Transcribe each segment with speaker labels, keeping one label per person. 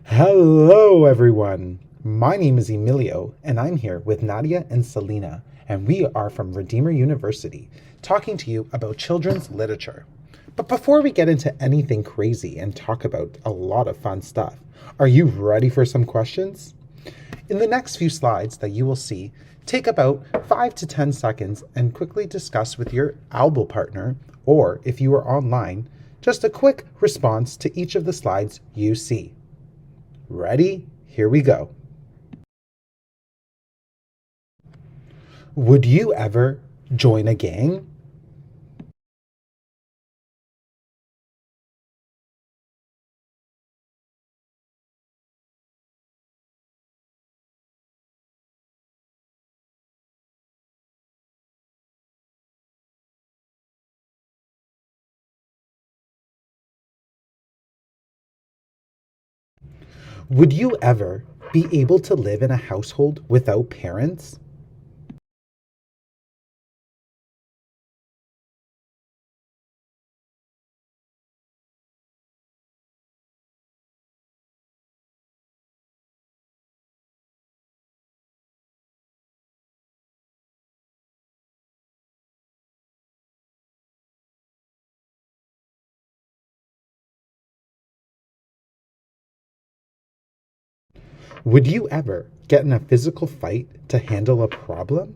Speaker 1: Hello, everyone. My name is Emilio, and I'm here with Nadia and Celina, and we are from Redeemer University, talking to you about children's literature. But before we get into anything crazy and talk about a lot of fun stuff, are you ready for some questions? In the next few slides that you will see, take about 5 to 10 seconds and quickly discuss with your ALBO partner, or if you are online, just a quick response to each of the slides you see. Ready? Here we go. Would you ever join a gang? Would you ever be able to live in a household without parents? Would you ever get in a physical fight to handle a problem?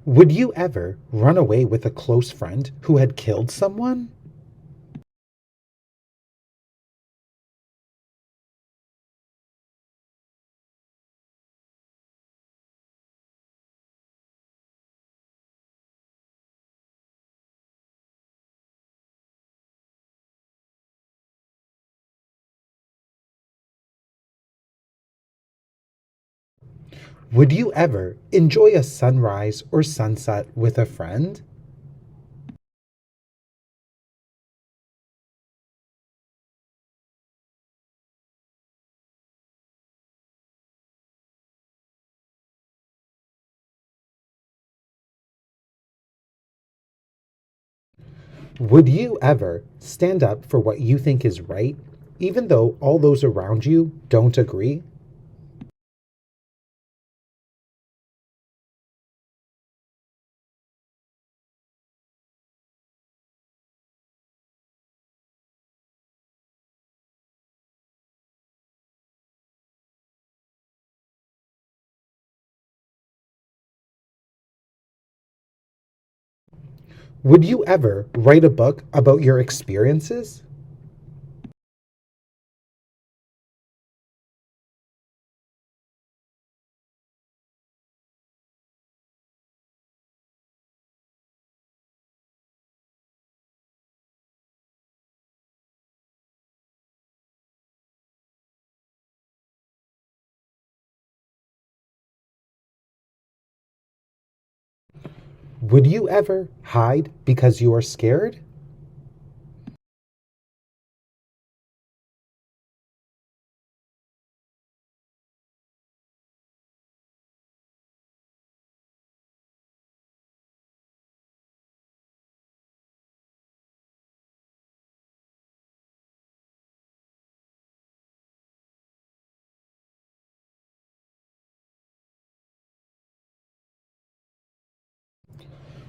Speaker 1: Would you ever run away with a close friend who had killed someone? Would you ever enjoy a sunrise or sunset with a friend? Would you ever stand up for what you think is right, even though all those around you don't agree? Would you ever write a book about your experiences? Would you ever hide because you are scared?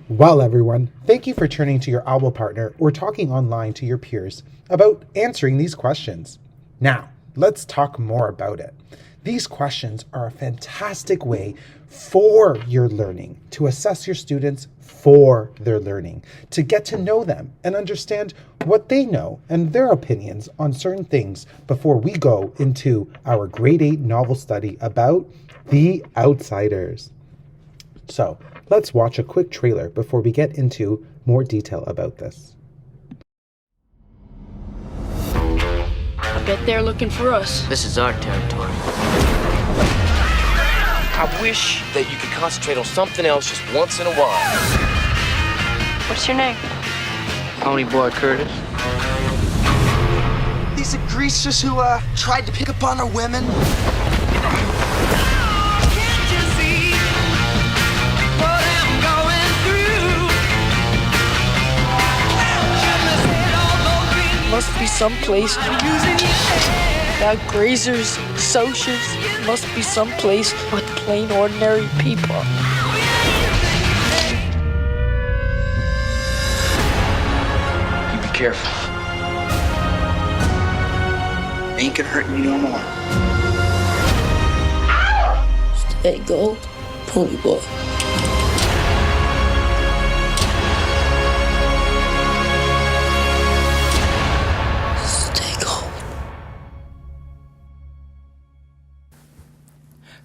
Speaker 1: Well, everyone, thank you for turning to your ALBO partner or talking online to your peers about answering these questions. Now, let's talk more about it. These questions are a fantastic way for your learning, to assess your students for their learning, to get to know them and understand what they know and their opinions on certain things before we go into our grade 8 novel study about The Outsiders. So let's watch a quick trailer before we get into more detail about this.
Speaker 2: I bet they're looking for us.
Speaker 3: This is our territory.
Speaker 2: I wish that you could concentrate on something else just once in a while.
Speaker 3: What's your name?
Speaker 2: Pony Boy Curtis.
Speaker 4: These are greasers who tried to pick up on our women.
Speaker 5: Can't you see what I'm going through?
Speaker 3: Must be some place that grazers, socials, must be some place with plain ordinary people.
Speaker 2: You be careful.
Speaker 4: Ain't gonna hurt you no more.
Speaker 3: Stay gold, Pony Boy.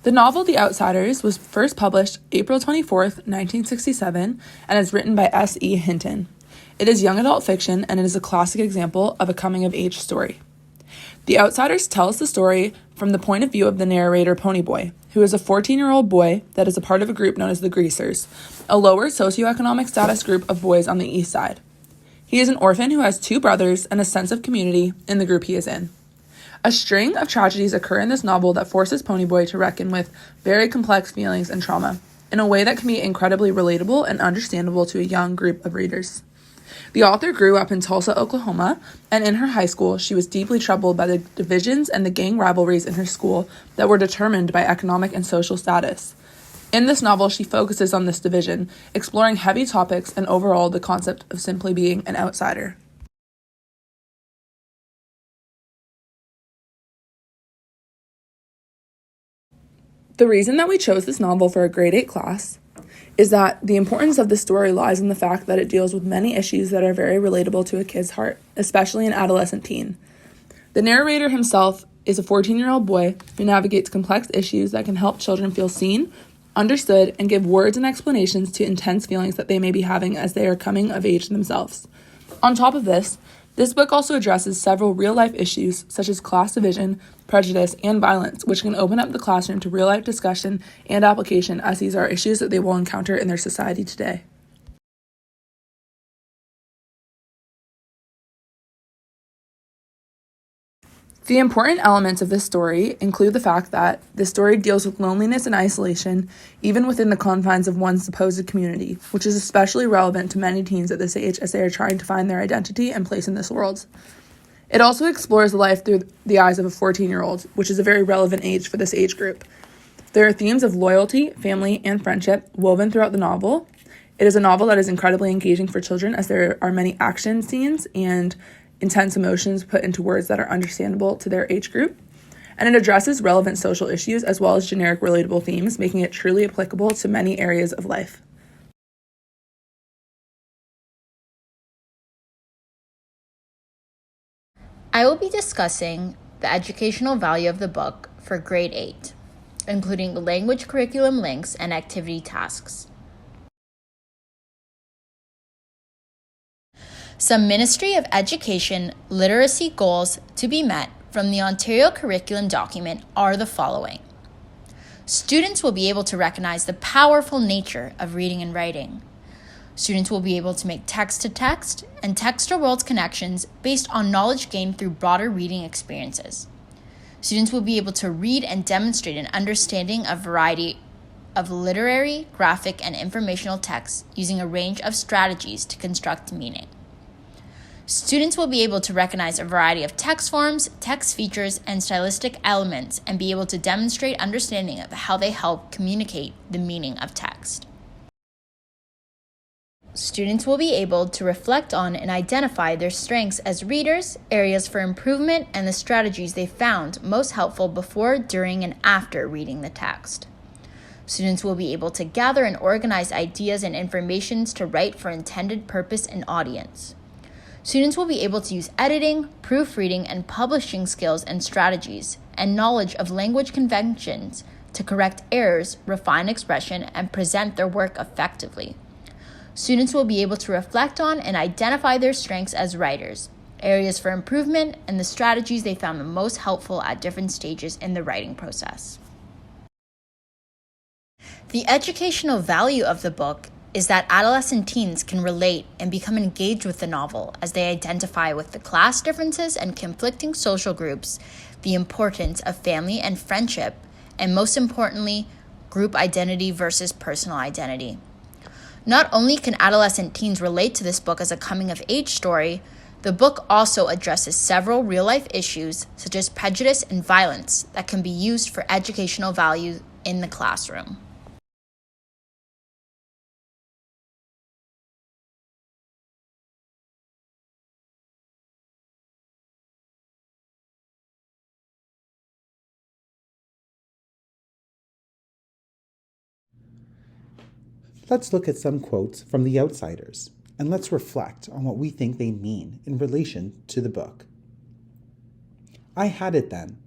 Speaker 6: The novel The Outsiders was first published April 24th, 1967, and is written by S.E. Hinton. It is young adult fiction, and it is a classic example of a coming-of-age story. The Outsiders tells the story from the point of view of the narrator Pony Boy, who is a 14-year-old boy that is a part of a group known as the Greasers, a lower socioeconomic status group of boys on the east side. He is an orphan who has 2 brothers and a sense of community in the group he is in. A string of tragedies occur in this novel that forces Pony Boy to reckon with very complex feelings and trauma in a way that can be incredibly relatable and understandable to a young group of readers. The author grew up in Tulsa, Oklahoma, and in her high school, she was deeply troubled by the divisions and the gang rivalries in her school that were determined by economic and social status. In this novel, she focuses on this division, exploring heavy topics and overall the concept of simply being an outsider. The reason that we chose this novel for a grade 8 class is that the importance of this story lies in the fact that it deals with many issues that are very relatable to a kid's heart, especially an adolescent teen. The narrator himself is a 14-year-old boy who navigates complex issues that can help children feel seen, understood, and give words and explanations to intense feelings that they may be having as they are coming of age themselves. On top of this book also addresses several real-life issues such as class division, prejudice, and violence, which can open up the classroom to real-life discussion and application, as these are issues that they will encounter in their society today. The important elements of this story include the fact that this story deals with loneliness and isolation, even within the confines of one's supposed community, which is especially relevant to many teens at this age as they are trying to find their identity and place in this world. It also explores life through the eyes of a 14-year-old, which is a very relevant age for this age group. There are themes of loyalty, family, and friendship woven throughout the novel. It is a novel that is incredibly engaging for children as there are many action scenes and intense emotions put into words that are understandable to their age group. And it addresses relevant social issues as well as generic relatable themes, making it truly applicable to many areas of life.
Speaker 7: I will be discussing the educational value of the book for grade 8, including the language curriculum links and activity tasks. Some Ministry of Education literacy goals to be met from the Ontario curriculum document are the following. Students will be able to recognize the powerful nature of reading and writing. Students will be able to make text-to-text and text-to-world connections based on knowledge gained through broader reading experiences. Students will be able to read and demonstrate an understanding of a variety of literary, graphic, and informational texts using a range of strategies to construct meaning. Students will be able to recognize a variety of text forms, text features, and stylistic elements and be able to demonstrate understanding of how they help communicate the meaning of text. Students will be able to reflect on and identify their strengths as readers, areas for improvement, and the strategies they found most helpful before, during, and after reading the text. Students will be able to gather and organize ideas and information to write for intended purpose and audience. Students will be able to use editing, proofreading, and publishing skills and strategies, and knowledge of language conventions to correct errors, refine expression, and present their work effectively. Students will be able to reflect on and identify their strengths as writers, areas for improvement, and the strategies they found the most helpful at different stages in the writing process. The educational value of the book is that adolescent teens can relate and become engaged with the novel as they identify with the class differences and conflicting social groups, the importance of family and friendship, and most importantly, group identity versus personal identity. Not only can adolescent teens relate to this book as a coming-of-age story, the book also addresses several real-life issues such as prejudice and violence that can be used for educational value in the classroom.
Speaker 1: Let's look at some quotes from The Outsiders, and let's reflect on what we think they mean in relation to the book. I had it then.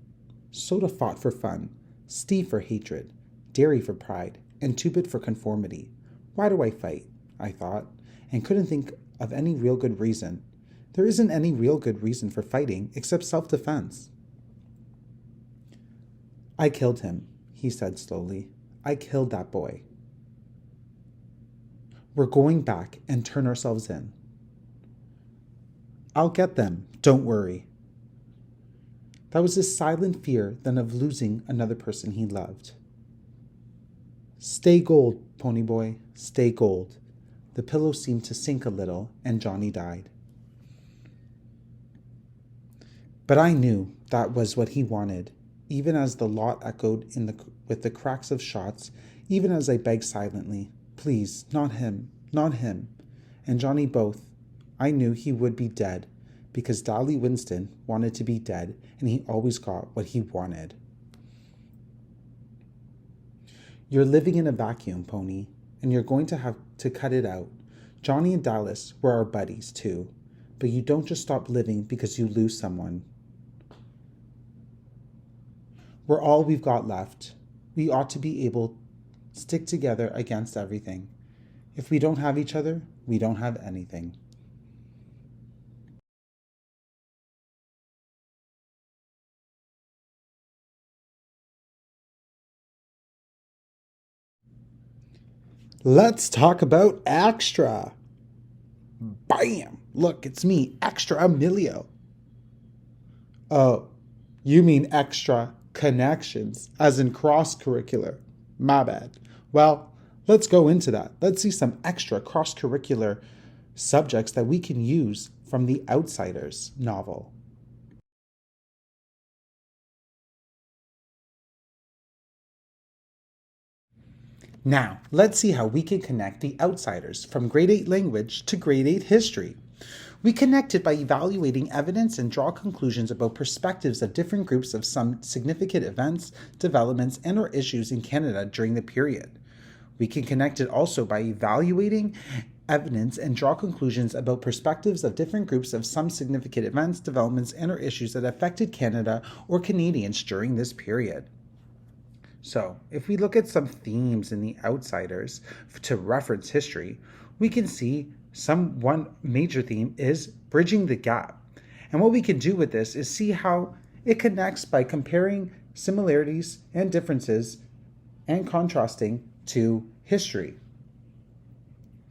Speaker 1: Soda fought for fun, Steve for hatred, Dairy for pride, and Two-Bit for conformity. Why do I fight? I thought, and couldn't think of any real good reason. There isn't any real good reason for fighting except self-defense. I killed him, he said slowly. I killed that boy. We're going back and turn ourselves in. I'll get them, don't worry. That was his silent fear then of losing another person he loved. Stay gold, Ponyboy, stay gold. The pillow seemed to sink a little, and Johnny died. But I knew that was what he wanted, even as the lot echoed with the cracks of shots, even as I begged silently, please, not him, not him. And Johnny both. I knew he would be dead, because Dolly Winston wanted to be dead, and he always got what he wanted. You're living in a vacuum, Pony, and you're going to have to cut it out. Johnny and Dallas were our buddies, too, but you don't just stop living because you lose someone. We're all we've got left. We ought to be able stick together against everything. If we don't have each other, we don't have anything. Let's talk about extra. Bam! Look, it's me, Extra Emilio. Oh, you mean extra connections, as in cross-curricular. My bad. Well, let's go into that. Let's see some extra cross-curricular subjects that we can use from the Outsiders novel. Now, let's see how we can connect The Outsiders from grade 8 language to grade 8 history. We connect it by evaluating evidence and draw conclusions about perspectives of different groups of some significant events, developments, and or issues in Canada during the period. We can connect it also by evaluating evidence and draw conclusions about perspectives of different groups of some significant events, developments, and or issues that affected Canada or Canadians during this period. So, if we look at some themes in The Outsiders to reference history, we can see one major theme is bridging the gap. And what we can do with this is see how it connects by comparing similarities and differences and contrasting to history.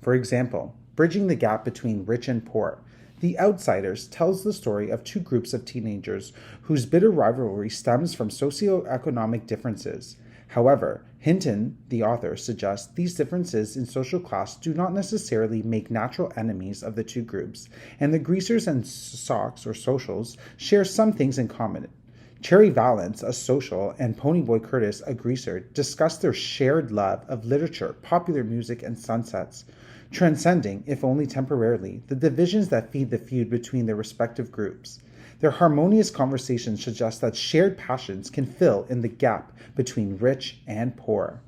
Speaker 1: For example, bridging the gap between rich and poor. The Outsiders tells the story of two groups of teenagers whose bitter rivalry stems from socioeconomic differences. However, Hinton, the author, suggests these differences in social class do not necessarily make natural enemies of the two groups, and the greasers and socks or socials share some things in common. Cherry Valance, a social, and Ponyboy Curtis, a greaser, discuss their shared love of literature, popular music, and sunsets, transcending, if only temporarily, the divisions that feed the feud between their respective groups. Their harmonious conversations suggest that shared passions can fill in the gap between rich and poor.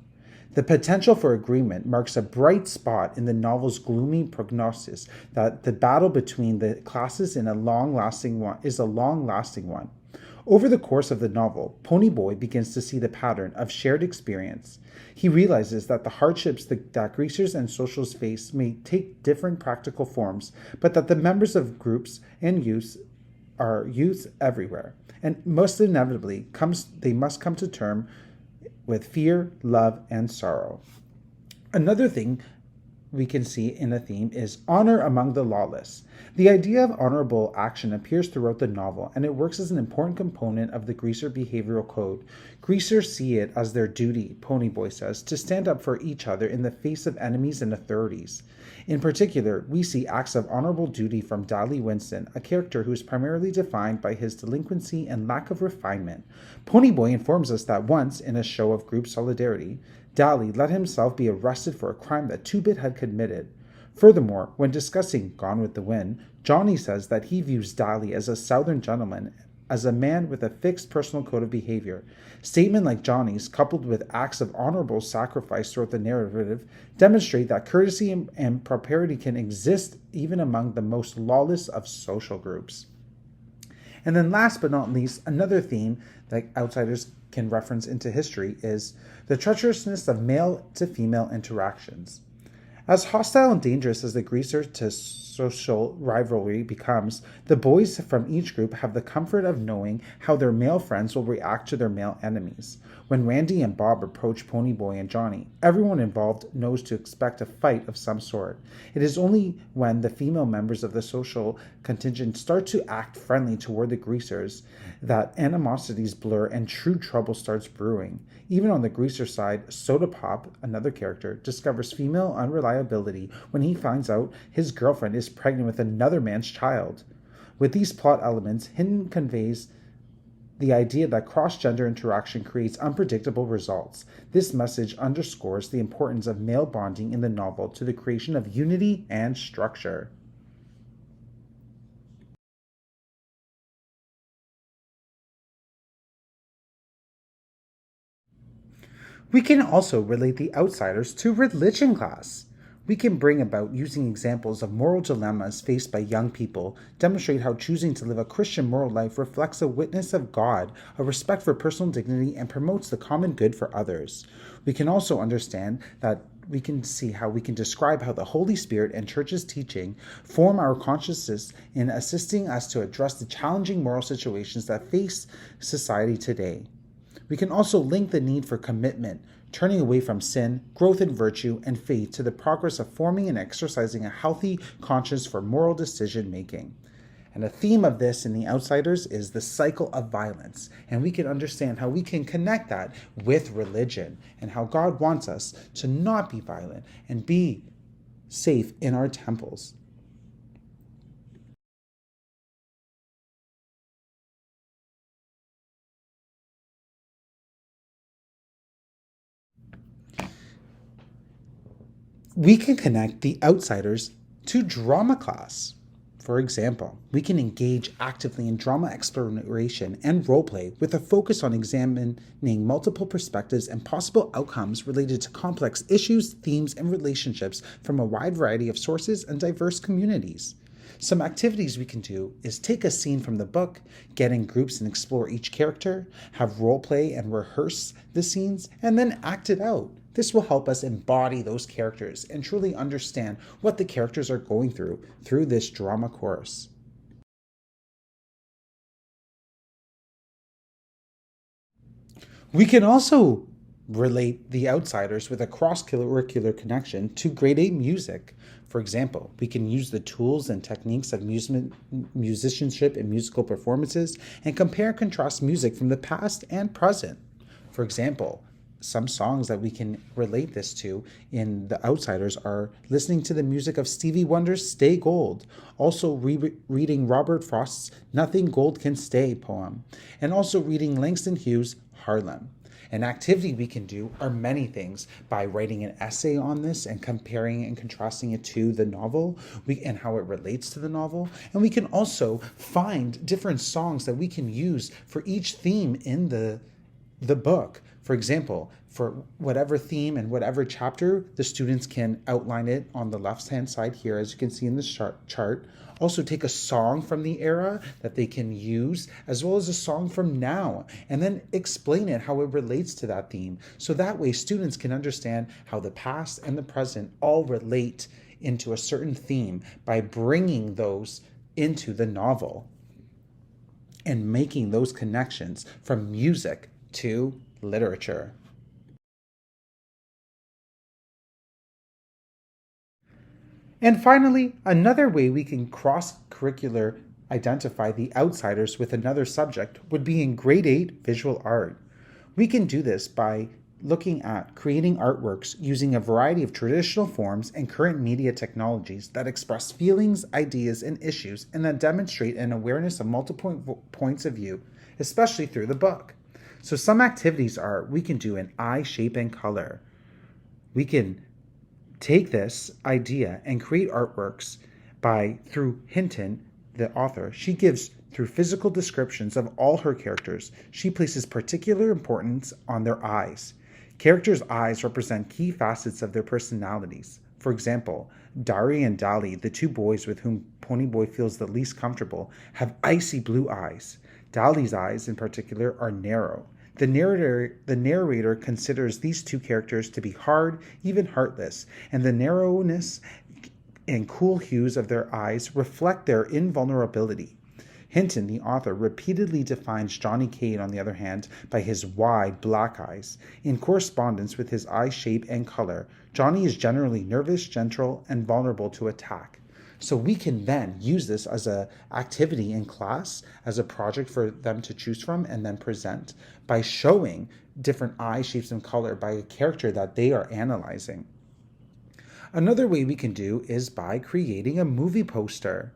Speaker 1: The potential for agreement marks a bright spot in the novel's gloomy prognosis that the battle between the classes is a long-lasting one. Over the course of the novel, Ponyboy begins to see the pattern of shared experience. He realizes that the hardships that greasers and socials face may take different practical forms, but that the members of groups and youths are youths everywhere, and most inevitably they must come to terms with fear, love, and sorrow. Another thing we can see in a theme is honor among the lawless. The idea of honorable action appears throughout the novel, and it works as an important component of the greaser behavioral code. Greasers see it as their duty, Ponyboy says, to stand up for each other in the face of enemies and authorities. In particular, we see acts of honorable duty from Dally Winston, a character who is primarily defined by his delinquency and lack of refinement. Ponyboy informs us that once, in a show of group solidarity, Dally let himself be arrested for a crime that Two-Bit had committed. Furthermore, when discussing Gone with the Wind, Johnny says that he views Dally as a southern gentleman, as a man with a fixed personal code of behavior. Statements like Johnny's, coupled with acts of honorable sacrifice throughout the narrative, demonstrate that courtesy and propriety can exist even among the most lawless of social groups. And then last but not least, another theme that outsiders can reference into history is the treacherousness of male to female interactions. As hostile and dangerous as the greaser to social rivalry becomes, the boys from each group have the comfort of knowing how their male friends will react to their male enemies. When Randy and Bob approach Ponyboy and Johnny, everyone involved knows to expect a fight of some sort. It is only when the female members of the social contingent start to act friendly toward the greasers that animosities blur and true trouble starts brewing. Even on the greaser side, Soda Pop, another character, discovers female unreliability when he finds out his girlfriend is pregnant with another man's child. With these plot elements, Hinton conveys the idea that cross-gender interaction creates unpredictable results. This message underscores the importance of male bonding in the novel to the creation of unity and structure. We can also relate the outsiders to religion class. We can bring about using examples of moral dilemmas faced by young people, demonstrate how choosing to live a Christian moral life reflects a witness of God, a respect for personal dignity, and promotes the common good for others. We can also understand that we can see how we can describe how the Holy Spirit and Church's teaching form our consciousness in assisting us to address the challenging moral situations that face society today. We can also link the need for commitment, turning away from sin, growth in virtue, and faith to the progress of forming and exercising a healthy conscience for moral decision making. And a theme of this in The Outsiders is the cycle of violence. And we can understand how we can connect that with religion and how God wants us to not be violent and be safe in our temples. We can connect The Outsiders to drama class. For example, we can engage actively in drama exploration and roleplay with a focus on examining multiple perspectives and possible outcomes related to complex issues, themes, and relationships from a wide variety of sources and diverse communities. Some activities we can do is take a scene from the book, get in groups and explore each character, have roleplay and rehearse the scenes, and then act it out. This will help us embody those characters and truly understand what the characters are going through this drama course. We can also relate The Outsiders with a cross-curricular connection to grade 8 music. For example, we can use the tools and techniques of musicianship and musical performances and compare and contrast music from the past and present. For example, some songs that we can relate this to in The Outsiders are listening to the music of Stevie Wonder's Stay Gold, also reading Robert Frost's Nothing Gold Can Stay poem, and also reading Langston Hughes' Harlem. An activity we can do are many things by writing an essay on this and comparing and contrasting it to the novel and how it relates to the novel. And we can also find different songs that we can use for each theme in the book. For example, for whatever theme and whatever chapter, the students can outline it on the left-hand side here, as you can see in the chart. Also take a song from the era that they can use, as well as a song from now, and then explain it, how it relates to that theme. So that way students can understand how the past and the present all relate into a certain theme by bringing those into the novel and making those connections from music to literature. And finally, another way we can cross-curricular identify the outsiders with another subject would be in grade 8 visual art. We can do this by looking at creating artworks using a variety of traditional forms and current media technologies that express feelings, ideas, and issues and that demonstrate an awareness of multiple points of view, especially through the book. So some activities are we can do in eye shape and color. We can take this idea and create artworks through Hinton, the author. She gives through physical descriptions of all her characters. She places particular importance on their eyes. Characters' eyes represent key facets of their personalities. For example, Dari and Dali, the two boys with whom Ponyboy feels the least comfortable, have icy blue eyes. Dali's eyes, in particular, are narrow. The narrator considers these two characters to be hard, even heartless, and the narrowness and cool hues of their eyes reflect their invulnerability. Hinton, the author, repeatedly defines Johnny Cade, on the other hand, by his wide black eyes. In correspondence with his eye shape and color, Johnny is generally nervous, gentle, and vulnerable to attack. So we can then use this as an activity in class, as a project for them to choose from and then present by showing different eye shapes and color by a character that they are analyzing. Another way we can do is by creating a movie poster.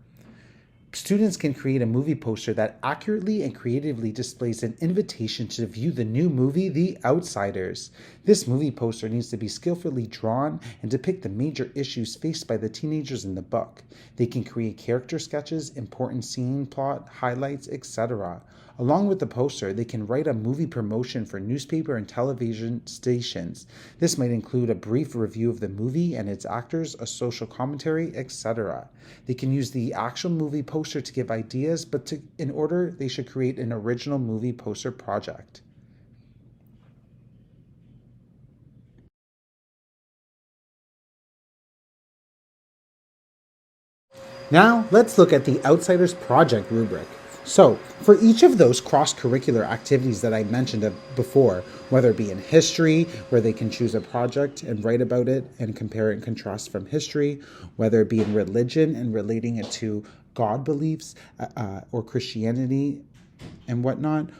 Speaker 1: Students can create a movie poster that accurately and creatively displays an invitation to view the new movie, The Outsiders. This movie poster needs to be skillfully drawn and depict the major issues faced by the teenagers in the book. They can create character sketches, important scene, plot, highlights, etc. Along with the poster, they can write a movie promotion for newspaper and television stations. This might include a brief review of the movie and its actors, a social commentary, etc. They can use the actual movie poster to give ideas, but in order, they should create an original movie poster project. Now, let's look at the Outsiders Project rubric. So, for each of those cross-curricular activities that I mentioned before, whether it be in history, where they can choose a project and write about it and compare and contrast from history, whether it be in religion and relating it to God beliefs or Christianity and whatnot,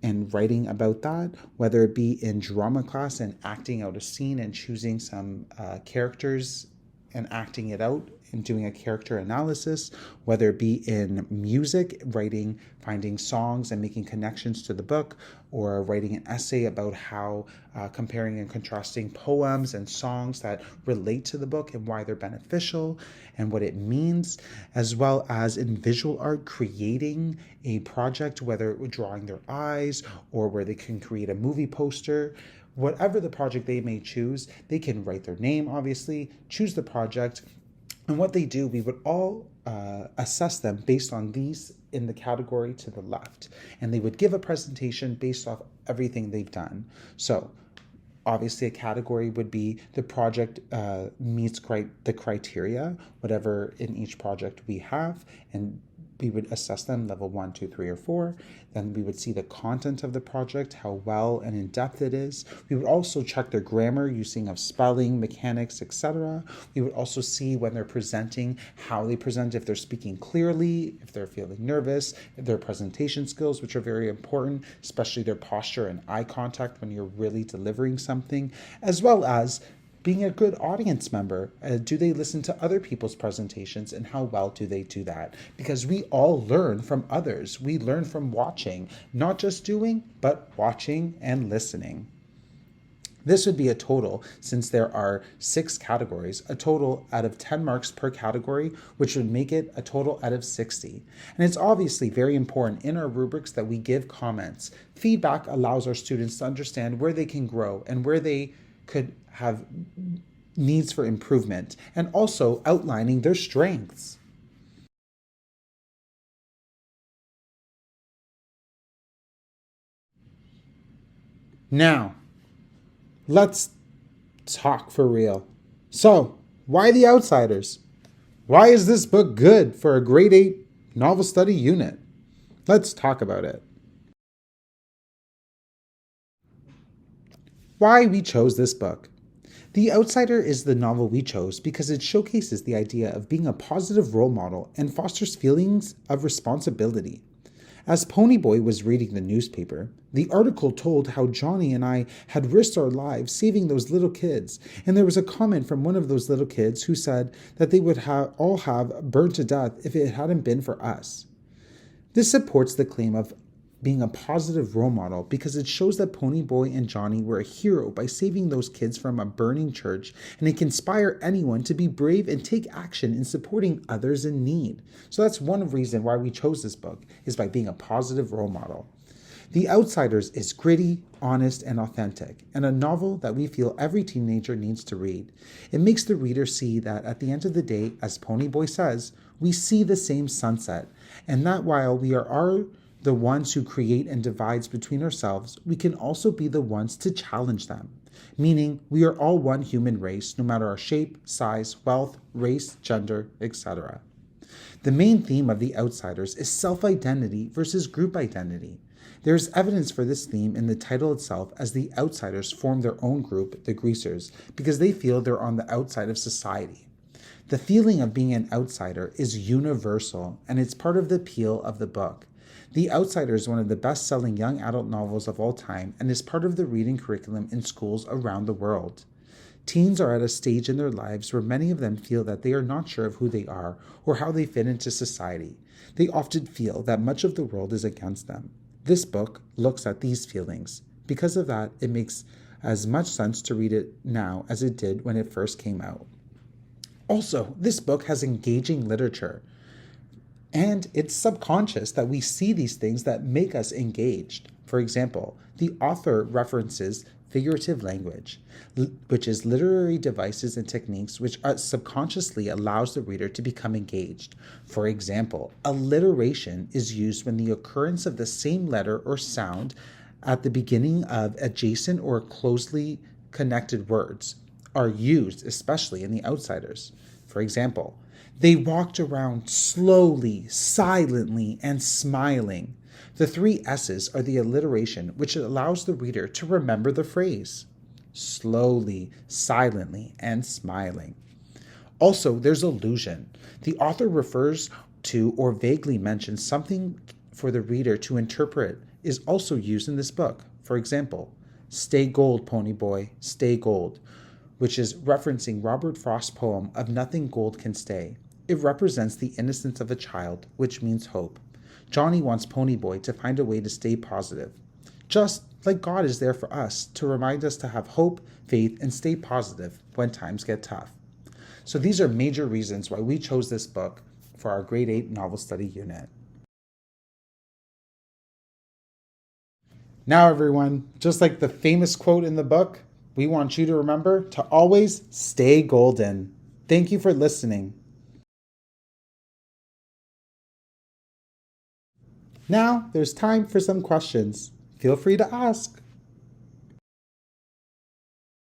Speaker 1: and writing about that, whether it be in drama class and acting out a scene and choosing some characters and acting it out and doing a character analysis, whether it be in music, finding songs and making connections to the book, or writing an essay about how comparing and contrasting poems and songs that relate to the book and why they're beneficial and what it means, as well as in visual art, creating a project, whether drawing their eyes or where they can create a movie poster. Whatever the project they may choose, they can write their name, obviously, choose the project. And what they do, we would all assess them based on these in the category to the left. And they would give a presentation based off everything they've done. So obviously a category would be the project meets the criteria, whatever in each project we have, and we would assess them level 1, 2, 3, or 4. Then we would see the content of the project, how well and in depth it is. We would also check their grammar, using of spelling, mechanics, etc. We would also see when they're presenting, how they present, if they're speaking clearly, if they're feeling nervous, their presentation skills, which are very important, especially their posture and eye contact when you're really delivering something, as well as being a good audience member. Do they listen to other people's presentations, and how well do they do that? Because we all learn from others. We learn from watching, not just doing, but watching and listening. This would be a total, since there are 6 categories, a total out of 10 marks per category, which would make it a total out of 60. And it's obviously very important in our rubrics that we give comments. Feedback allows our students to understand where they can grow and where they could have needs for improvement, and also outlining their strengths. Now, let's talk for real. So, why The Outsiders? Why is this book good for a grade 8 novel study unit? Let's talk about it. Why we chose this book. The Outsider is the novel we chose because it showcases the idea of being a positive role model and fosters feelings of responsibility. As Ponyboy was reading the newspaper, the article told how Johnny and I had risked our lives saving those little kids, and there was a comment from one of those little kids who said that they would all have burned to death if it hadn't been for us. This supports the claim of being a positive role model because it shows that Ponyboy and Johnny were a hero by saving those kids from a burning church, and it can inspire anyone to be brave and take action in supporting others in need. So that's one reason why we chose this book, is by being a positive role model. The Outsiders is gritty, honest, and authentic, and a novel that we feel every teenager needs to read. It makes the reader see that at the end of the day, as Ponyboy says, we see the same sunset, and that while we are the ones who create and divides between ourselves, we can also be the ones to challenge them. Meaning, we are all one human race, no matter our shape, size, wealth, race, gender, etc. The main theme of The Outsiders is self-identity versus group identity. There is evidence for this theme in the title itself, as the outsiders form their own group, the Greasers, because they feel they're on the outside of society. The feeling of being an outsider is universal, and it's part of the appeal of the book. The Outsider is one of the best-selling young adult novels of all time and is part of the reading curriculum in schools around the world. Teens are at a stage in their lives where many of them feel that they are not sure of who they are or how they fit into society. They often feel that much of the world is against them. This book looks at these feelings. Because of that, it makes as much sense to read it now as it did when it first came out. Also, this book has engaging literature. And it's subconscious that we see these things that make us engaged. For example, the author references figurative language, which is literary devices and techniques which subconsciously allows the reader to become engaged. For example, alliteration is used when the occurrence of the same letter or sound at the beginning of adjacent or closely connected words are used, especially in The Outsiders. For example, they walked around slowly, silently, and smiling. The 3 S's are the alliteration, which allows the reader to remember the phrase. Slowly, silently, and smiling. Also, there's allusion. The author refers to or vaguely mentions something for the reader to interpret is also used in this book. For example, stay gold, Ponyboy, stay gold, which is referencing Robert Frost's poem of Nothing Gold Can Stay. It represents the innocence of a child, which means hope. Johnny wants Ponyboy to find a way to stay positive, just like God is there for us to remind us to have hope, faith, and stay positive when times get tough. So these are major reasons why we chose this book for our grade 8 novel study unit. Now everyone, just like the famous quote in the book, we want you to remember to always stay golden. Thank you for listening. Now there's time for some questions. Feel free to ask.